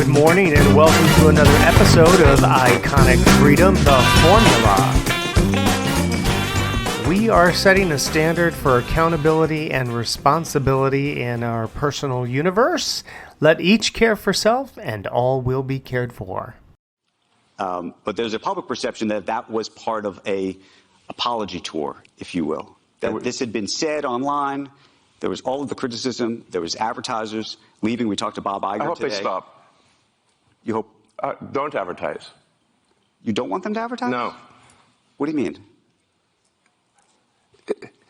Good morning and welcome to another episode of Iconic Freedom, the Formula. We are setting a standard for accountability and responsibility in our personal universe. Let each care for self and all will be cared for. But there's a public perception that that was part of a apology tour, if you will. That this had been said online. There was all of the criticism. There was advertisers leaving. We talked to Bob Iger today. I hope they stop. You hope? Don't advertise. You don't want them to advertise? No. What do you mean?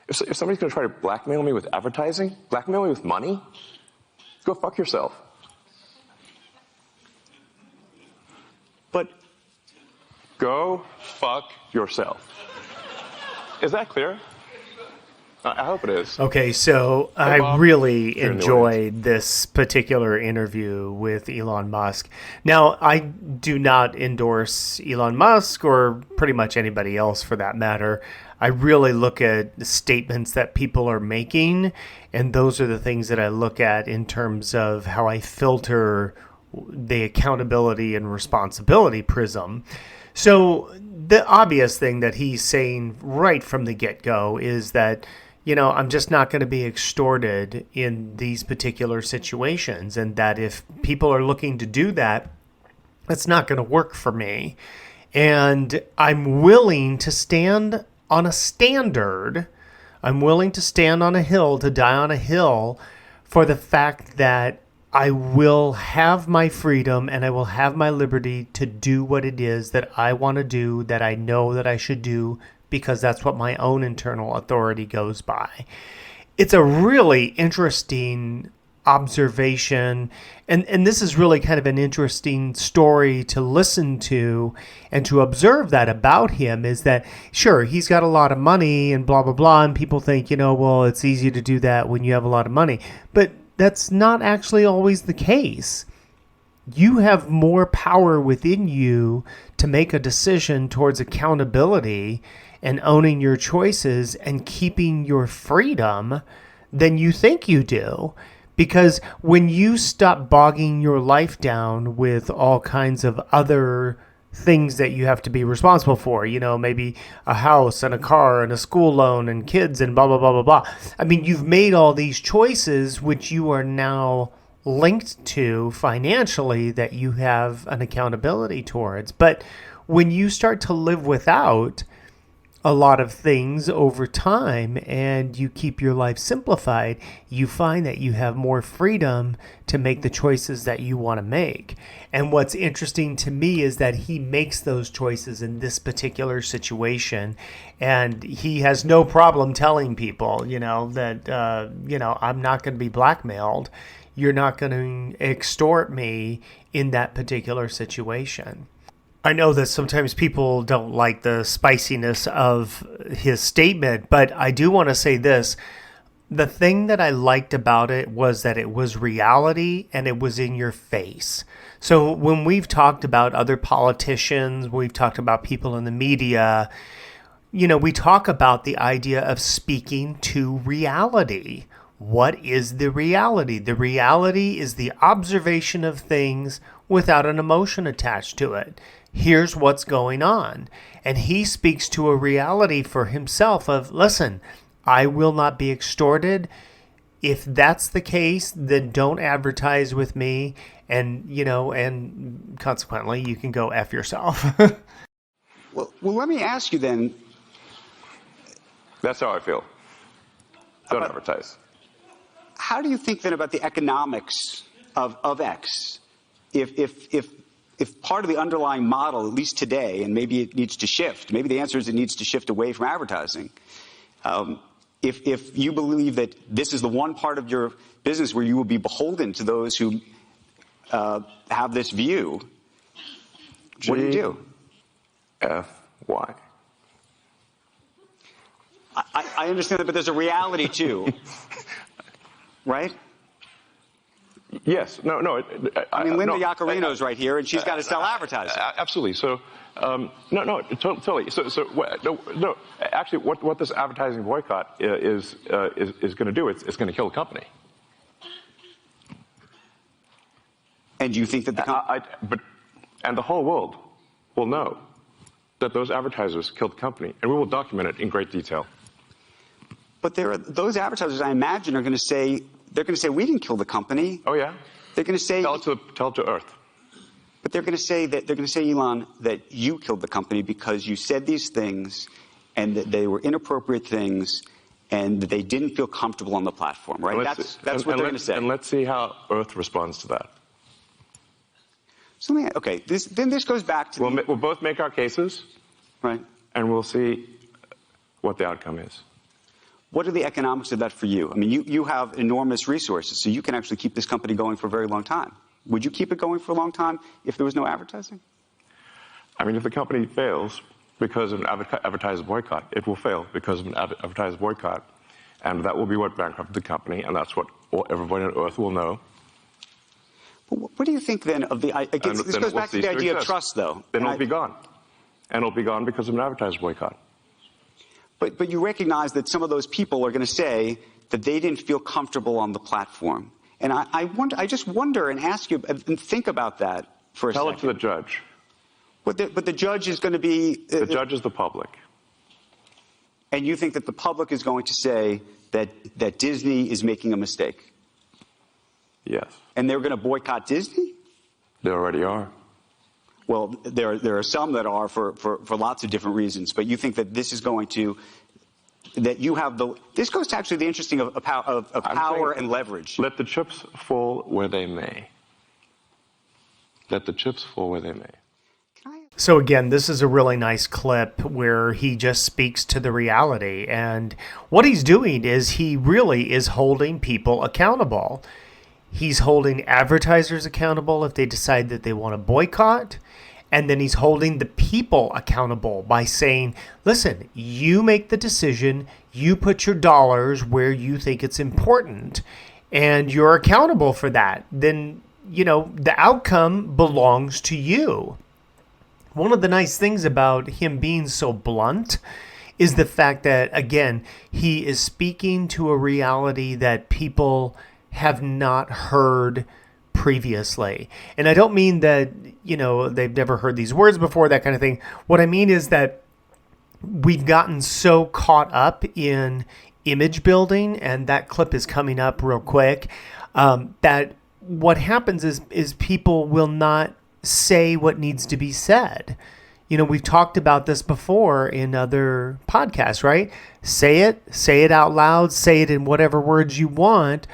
If somebody's going to try to blackmail me with advertising, blackmail me with money, go fuck yourself. But go fuck yourself. Is that clear? I hope it is. Okay, so Hey, Bob. I really You're in the enjoyed this particular interview with Elon Musk. Now, I do not endorse Elon Musk or pretty much anybody else for that matter. I really look at the statements that people are making, and those are the things that I look at in terms of how I filter the accountability and responsibility prism. So the obvious thing that he's saying right from the get-go is that, you know, I'm just not going to be extorted in these particular situations, and that if people are looking to do that, it's not going to work for me. And I'm willing to stand on a standard. I'm willing to stand on a hill, to die on a hill, for the fact that I will have my freedom and I will have my liberty to do what it is that I want to do, that I know that I should do, because that's what my own internal authority goes by. It's a really interesting observation, and this is really kind of an interesting story to listen to and to observe that about him, is that, sure, he's got a lot of money and blah, blah, blah, and people think, you know, well, it's easy to do that when you have a lot of money. But that's not actually always the case. You have more power within you to make a decision towards accountability and owning your choices and keeping your freedom than you think you do. Because when you stop bogging your life down with all kinds of other things that you have to be responsible for, you know, maybe a house and a car and a school loan and kids and blah, blah, blah, blah, blah. I mean, you've made all these choices which you are now linked to financially that you have an accountability towards. But when you start to live without a lot of things over time and you keep your life simplified, you find that you have more freedom to make the choices that you want to make. And what's interesting to me is that he makes those choices in this particular situation, and he has no problem telling people, you know, that, you know, I'm not going to be blackmailed. You're not going to extort me in that particular situation. I know that sometimes people don't like the spiciness of his statement, but I do want to say this. The thing that I liked about it was that it was reality and it was in your face. So when we've talked about other politicians, we've talked about people in the media, you know, we talk about the idea of speaking to reality. What is the reality? The reality is the observation of things without an emotion attached to it. Here's what's going on. And he speaks to a reality for himself of, listen, I will not be extorted. If that's the case, then don't advertise with me. And, you know, and consequently, you can go F yourself. well, let me ask you then. That's how I feel. Don't advertise. How do you think then about the economics of X? If part of the underlying model, at least today, and maybe it needs to shift, maybe the answer is it needs to shift away from advertising. If you believe that this is the one part of your business where you will be beholden to those who have this view, what do you do? F-Y. I understand that, but there's a reality too, right? Yes. No. I mean, Linda no, Yaccarino's right here, and she's got to sell advertising. Absolutely. So, no, totally. No. Actually, what this advertising boycott is going to do, it's going to kill the company. And do you think that and the whole world will know that those advertisers killed the company, and we will document it in great detail. But those advertisers, I imagine, are going to say, we didn't kill the company. Oh yeah. They're going to say, tell it to Earth. But they're going to say, Elon, that you killed the company because you said these things, and that they were inappropriate things, and that they didn't feel comfortable on the platform, right? That's what they're going to say. And let's see how Earth responds to that. So this goes back to we'll both make our cases, right? And we'll see what the outcome is. What are the economics of that for you? I mean, you have enormous resources, so you can actually keep this company going for a very long time. Would you keep it going for a long time if there was no advertising? I mean, if the company fails because of an advertiser boycott, it will fail because of an advertiser boycott. And that will be what bankrupted the company, and that's what everybody on Earth will know. But what do you think then of this goes back to the idea of trust, though. Then it'll be gone. And it'll be gone because of an advertiser boycott. But you recognize that some of those people are going to say that they didn't feel comfortable on the platform. And I just wonder and ask you and think about that for a second. Tell it to the judge. But the judge is going to be... the judge is the public. And you think that the public is going to say that Disney is making a mistake? Yes. And they're going to boycott Disney? They already are. Well, there are some that are for lots of different reasons. But you think that this is going to... that you have the... This goes to actually the interesting of power and leverage. Let the chips fall where they may. Let the chips fall where they may. So again, this is a really nice clip where he just speaks to the reality. And what he's doing is he really is holding people accountable. He's holding advertisers accountable if they decide that they want to boycott. And then he's holding the people accountable by saying, listen, you make the decision, you put your dollars where you think it's important, and you're accountable for that. Then, the outcome belongs to you. One of the nice things about him being so blunt is the fact that, again, he is speaking to a reality that people have not heard previously. And I don't mean that, they've never heard these words before, that kind of thing. What I mean is that we've gotten so caught up in image building, and that clip is coming up real quick, that what happens is people will not say what needs to be said. We've talked about this before in other podcasts, right? Say it out loud, say it in whatever words you want,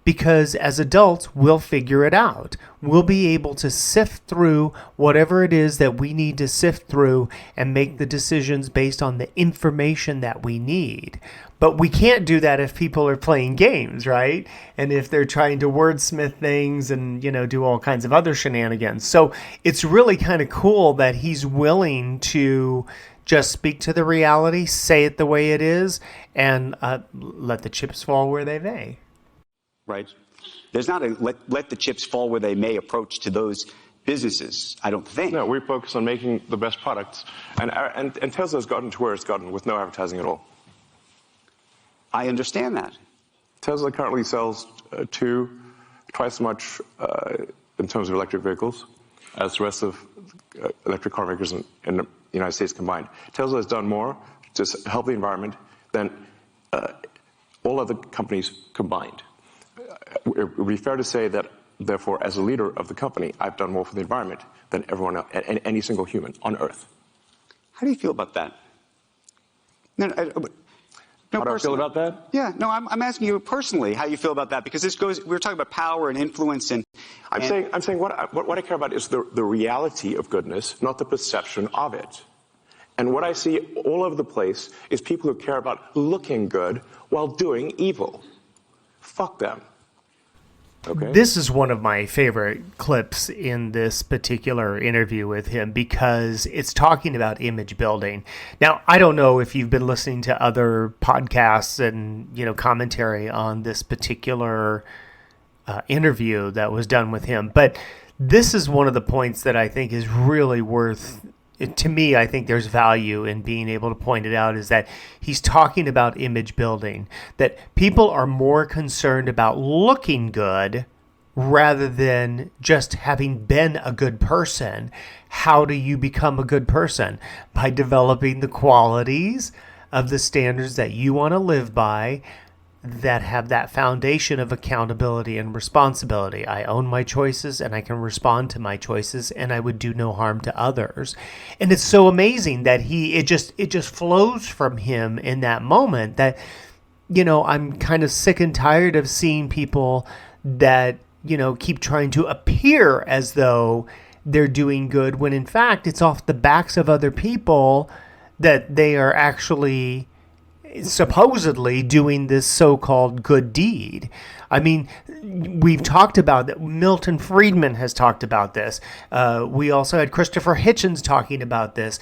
because as adults, we'll figure it out. We'll be able to sift through whatever it is that we need to sift through and make the decisions based on the information that we need. But we can't do that if people are playing games, right? And if they're trying to wordsmith things and, do all kinds of other shenanigans. So it's really kind of cool that he's willing to just speak to the reality, say it the way it is, and let the chips fall where they may. Right. There's not a let the chips fall where they may approach to those businesses, I don't think. No, we focus on making the best products. And Tesla's gotten to where it's gotten with no advertising at all. I understand that. Tesla currently sells twice as much in terms of electric vehicles as the rest of electric car makers in the United States combined. Tesla has done more to help the environment than all other companies combined. It would be fair to say that, therefore, as a leader of the company, I've done more for the environment than everyone else, any single human on Earth. How do you feel about that? How do I feel about that? Yeah, no, I'm asking you personally how you feel about that, because we're talking about power and influence and... I'm saying what I care about is the reality of goodness, not the perception of it. And what I see all over the place is people who care about looking good while doing evil. Fuck them. Okay. This is one of my favorite clips in this particular interview with him because it's talking about image building. Now, I don't know if you've been listening to other podcasts and, commentary on this particular interview that was done with him, but this is one of the points that I think is really worth... To me, I think there's value in being able to point it out, is that he's talking about image building, that people are more concerned about looking good rather than just having been a good person. How do you become a good person? By developing the qualities of the standards that you want to live by, that have that foundation of accountability and responsibility. I own my choices and I can respond to my choices, and I would do no harm to others. And it's so amazing that it just flows from him in that moment that, I'm kind of sick and tired of seeing people that, keep trying to appear as though they're doing good when in fact it's off the backs of other people that they are actually supposedly doing this so-called good deed. I mean, we've talked about that. Milton Friedman has talked about this. We also had Christopher Hitchens talking about this.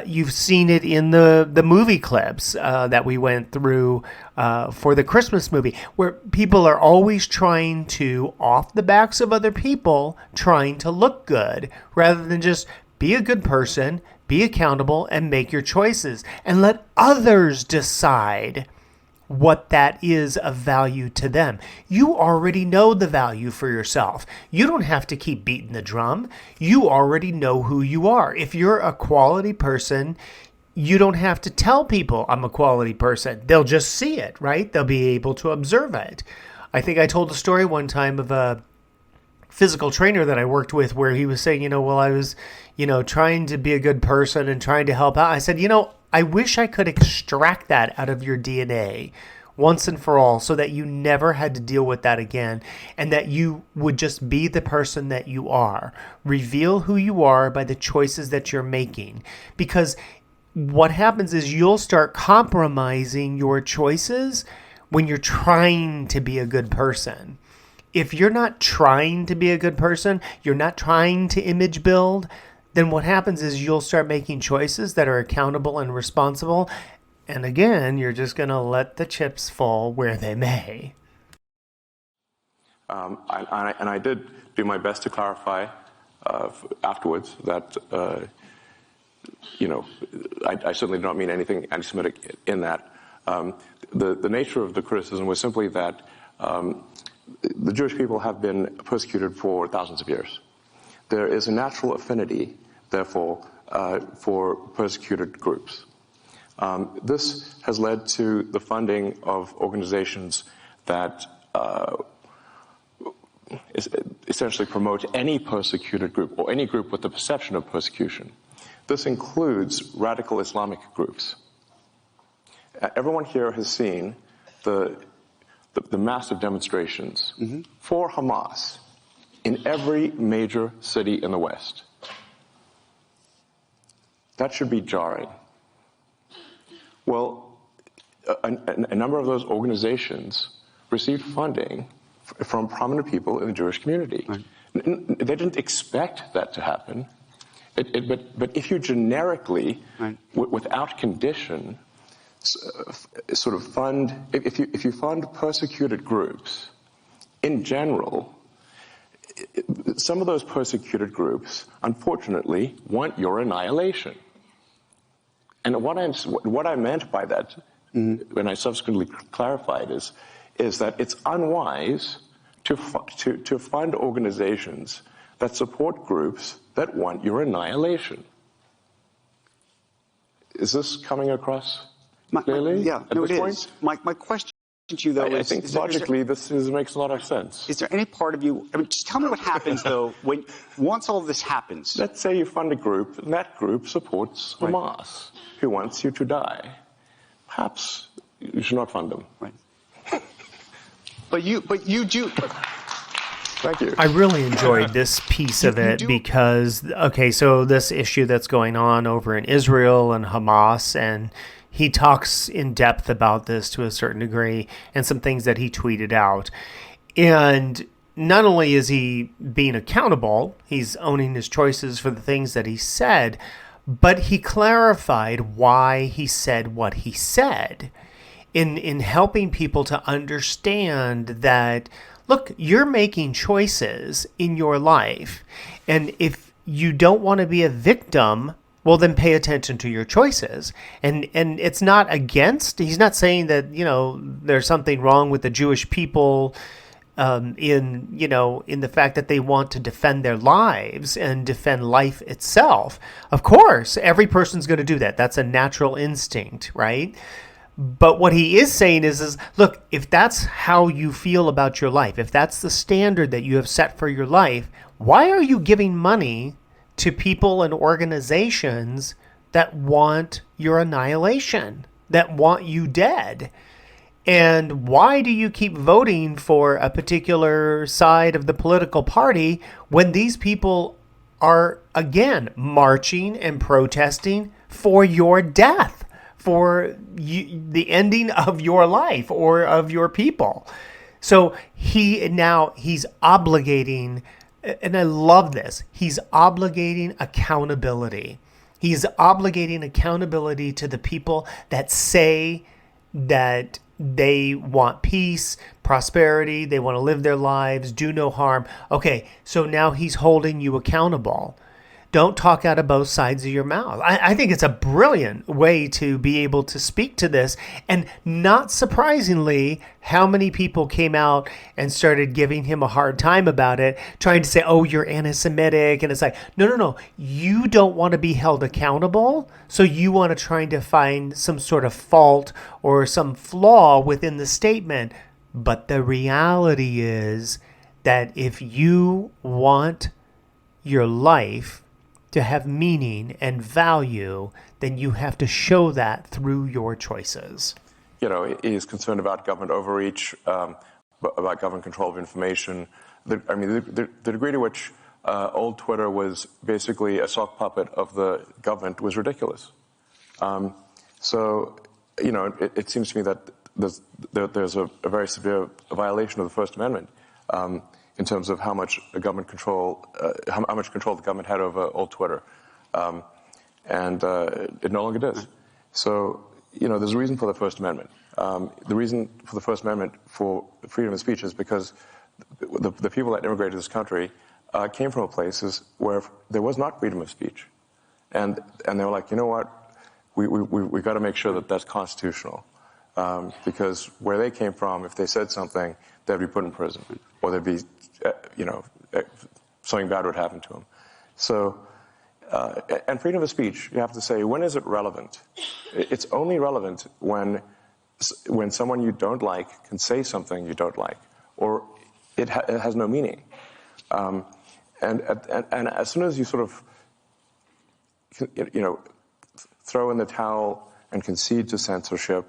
You've seen it in the movie clips that we went through for the Christmas movie, where people are always trying to, off the backs of other people, trying to look good, rather than just be a good person, be accountable, and make your choices, and let others decide what that is of value to them. You already know the value for yourself. You don't have to keep beating the drum. You already know who you are. If you're a quality person, you don't have to tell people I'm a quality person. They'll just see it, right? They'll be able to observe it. I think I told a story one time of a physical trainer that I worked with where he was saying, well, I was, trying to be a good person and trying to help out. I said, I wish I could extract that out of your DNA once and for all so that you never had to deal with that again, and that you would just be the person that you are. Reveal who you are by the choices that you're making. Because what happens is you'll start compromising your choices when you're trying to be a good person. If you're not trying to be a good person, you're not trying to image build, then what happens is you'll start making choices that are accountable and responsible. And again, you're just going to let the chips fall where they may. And I did do my best to clarify afterwards that, I certainly do not mean anything anti-Semitic in that. The nature of the criticism was simply that the Jewish people have been persecuted for thousands of years. There is a natural affinity, therefore, for persecuted groups. This has led to the funding of organizations that essentially promote any persecuted group or any group with the perception of persecution. This includes radical Islamic groups. Everyone here has seen the massive demonstrations for Hamas in every major city in the West. That should be jarring. Well, a number of those organizations received funding from prominent people in the Jewish community. Right. They didn't expect that to happen. But if you generically, right, without condition, sort of fund, if you fund persecuted groups, in general, some of those persecuted groups, unfortunately, want your annihilation. And what I meant by that, when I subsequently clarified, is that it's unwise to fund organizations that support groups that want your annihilation. Is this coming across clearly? Yeah, no, it is. My question to you, though, I think logically this makes a lot of sense. Is there any part of you, just tell me what happens, though, once all of this happens? Let's say you fund a group, and that group supports Hamas, who wants you to die. Perhaps you should not fund them. Right. But you do. Thank you. I really enjoyed this piece of it because, so this issue that's going on over in Israel and Hamas, and he talks in depth about this to a certain degree and some things that he tweeted out. And not only is he being accountable, he's owning his choices for the things that he said, but he clarified why he said what he said in helping people to understand that, look, you're making choices in your life. And if you don't want to be a victim, well, then pay attention to your choices. And it's not against, he's not saying that, there's something wrong with the Jewish people in the fact that they want to defend their lives and defend life itself. Of course, every person's going to do that. That's a natural instinct, right? But what he is saying is look, if that's how you feel about your life, if that's the standard that you have set for your life, why are you giving money to people and organizations that want your annihilation, that want you dead? And why do you keep voting for a particular side of the political party when these people are, again, marching and protesting for your death, for the ending of your life or of your people? So he's obligating, and I love this, he's obligating accountability. He's obligating accountability to the people that say that they want peace, prosperity, they want to live their lives, do no harm. Okay, so now he's holding you accountable. Don't talk out of both sides of your mouth. I think it's a brilliant way to be able to speak to this. And not surprisingly, how many people came out and started giving him a hard time about it, trying to say, oh, you're anti-Semitic. And it's like, no. You don't want to be held accountable. So you want to try to find some sort of fault or some flaw within the statement. But the reality is that if you want your life to have meaning and value, then you have to show that through your choices. He's concerned about government overreach, about government control of information. The degree to which old Twitter was basically a sock puppet of the government was ridiculous. It seems to me that there's a very severe violation of the First Amendment in terms of how much government control, how much control the government had over old Twitter, and it no longer does. So, there's a reason for the First Amendment. The reason for the First Amendment for freedom of speech is because the people that immigrated to this country came from places where there was not freedom of speech, and they were like, you know what, we got to make sure that that's constitutional, because where they came from, if they said something, they'd be put in prison, or they'd be something bad would happen to them. So, and freedom of speech, you have to say, when is it relevant? It's only relevant when someone you don't like can say something you don't like, or it has no meaning. And as soon as you sort of, throw in the towel and concede to censorship,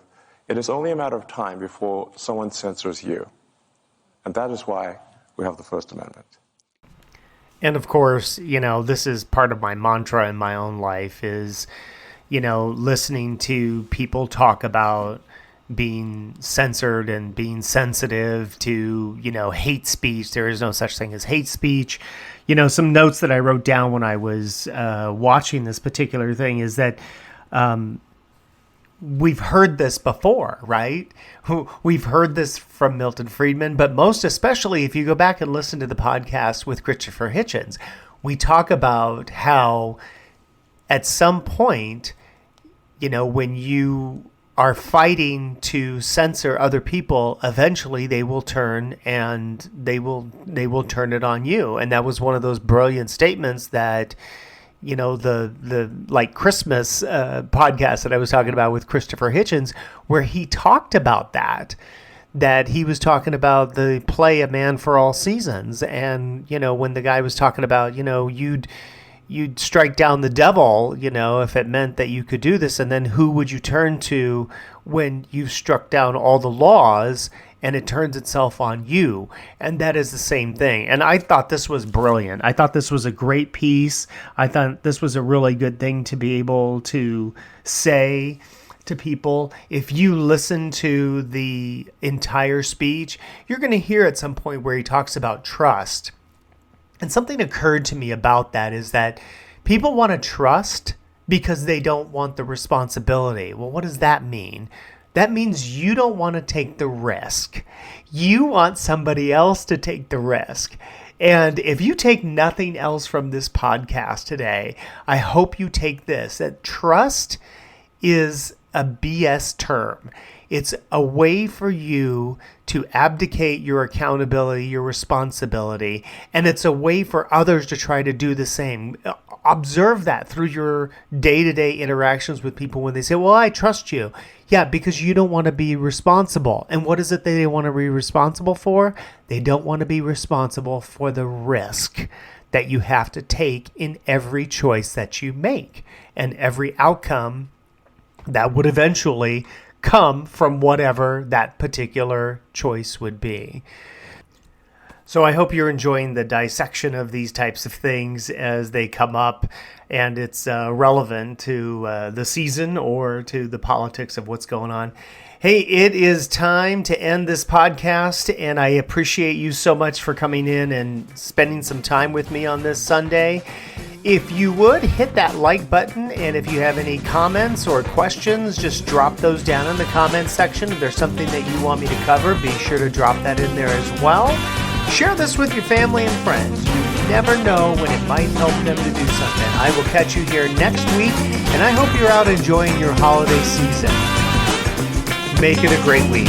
it is only a matter of time before someone censors you. And that is why we have the First Amendment. And of course, this is part of my mantra in my own life is, listening to people talk about being censored and being sensitive to, hate speech. There is no such thing as hate speech. Some notes that I wrote down when I was watching this particular thing is that we've heard this before, right? We've heard this from Milton Friedman, but most especially if you go back and listen to the podcast with Christopher Hitchens, we talk about how at some point, when you are fighting to censor other people, eventually they will turn and they will turn it on you. And that was one of those brilliant statements that the like Christmas podcast that I was talking about with Christopher Hitchens, where he talked about that he was talking about the play A Man for All Seasons. And, when the guy was talking about, you'd strike down the devil, if it meant that you could do this. And then who would you turn to when you've struck down all the laws and it turns itself on you? And that is the same thing. And I thought this was brilliant. I thought this was a great piece. I thought this was a really good thing to be able to say to people. If you listen to the entire speech, you're going to hear at some point where he talks about trust. And something occurred to me about that is that people want to trust because they don't want the responsibility. Well, what does that mean? That means you don't want to take the risk. You want somebody else to take the risk. And if you take nothing else from this podcast today, I hope you take this, that trust is a BS term. It's a way for you to abdicate your accountability, your responsibility, and it's a way for others to try to do the same. Observe that through your day-to-day interactions with people when they say, well, I trust you. Yeah, because you don't want to be responsible. And what is it that they want to be responsible for? They don't want to be responsible for the risk that you have to take in every choice that you make and every outcome that would eventually come from whatever that particular choice would be. So I hope you're enjoying the dissection of these types of things as they come up, and it's relevant to the season or to the politics of what's going on. Hey, it is time to end this podcast, and I appreciate you so much for coming in and spending some time with me on this Sunday. If you would, hit that like button, and if you have any comments or questions, just drop those down in the comments section. If there's something that you want me to cover, be sure to drop that in there as well. Share this with your family and friends. You never know when it might help them to do something. I will catch you here next week, and I hope you're out enjoying your holiday season. Make it a great week.